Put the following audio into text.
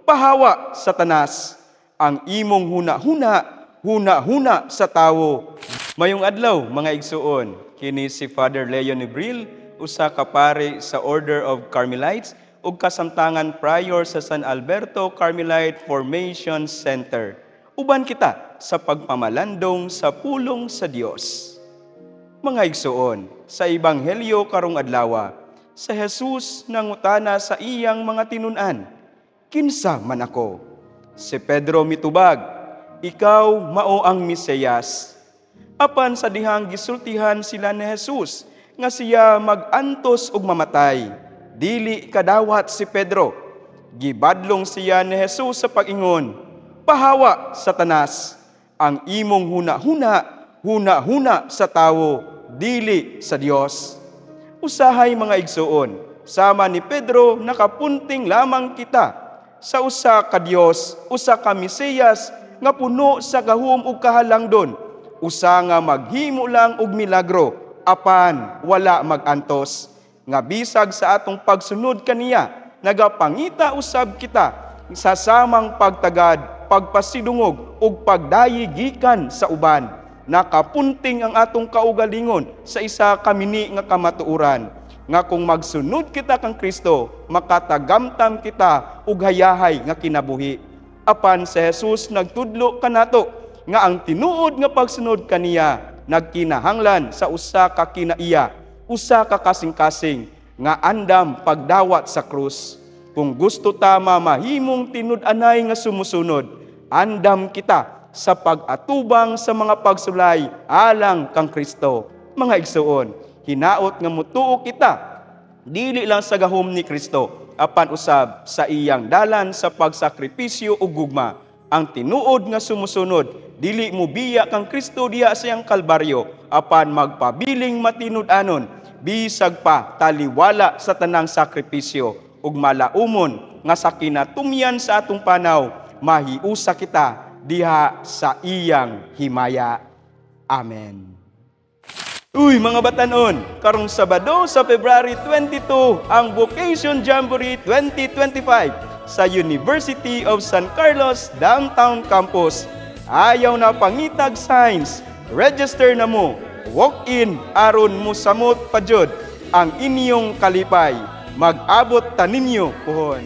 Pahawa, Satanas, ang imong huna-huna sa tawo. Mayong adlaw, mga igsuon, kini si Father Leon Ibril, usa ka pare sa Order of Carmelites ug kasamtangan prior sa San Alberto Carmelite Formation Center. Uban kita sa pagpamalandong sa pulong sa Dios. Mga igsuon, sa Ebanghelyo karong adlaw, sa Jesus nangutana sa iyang mga tinunan, "Kinsa man ako?" Si Pedro mitubag, "Ikaw mao ang Mesiyas." Apan sa dihang gisultihan sila ni Jesus nga siya mag-antos ug mamatay, dili kadawat si Pedro. Gibadlong siya ni Jesus sa pag-ingon, "Pahawa, Satanas, ang imong huna-huna sa tawo, dili sa Dios." Usahay mga igsuon, sama ni Pedro nakapunting lamang kita sa usa ka Dios, usa ka Mesiyas nga puno sa gahom ug kahalangdon, usa nga maghimo lang og milagro apan wala magantos, nga bisag sa atong pagsunod kaniya nagapangita usab kita sa samang pagtagad, pagpasidungog ug pagdayi gikan sa uban. Nakapunting ang atong kaugalingon sa isa kamini nga kamatuoran, nga kung magsunod kita kang Kristo, makatagamtam kita ug hayahay nga kinabuhi. Apan si Jesus nagtudlo kanato nga ang tinuod nga pagsunod kaniya nagkinahanglan sa usa ka kinaiya, usa ka kasing-kasing nga andam pagdawat sa krus. Kung gusto ta mahimong tinud-anay nga sumusunod, andam kita sa pag-atubang sa mga pagsulay alang kang Kristo. Mga igsuon, hinaot nga mutuo kita dili lang sa gahom ni Kristo, apan usab sa iyang dalan sa pagsakripisyo ug gugma. Ang tinuod nga sumusunod, dili mo biya kang Kristo diha sa iyang kalbaryo, apan magpabiling matinud-anon, bisag pa taliwala sa tanang sakripisyo, ug malaumon nga sa kinatumyan sa atong panaw, mahiusa kita diha sa iyang himaya. Amen. Uy mga batanon, karong Sabado sa February 22 ang Vocation Jamboree 2025 sa University of San Carlos Downtown Campus. Ayaw na pangitag signs, register na mo, walk-in aron mo samot pa jud ang inyong kalipay. Mag-abot ta ninyo puhon.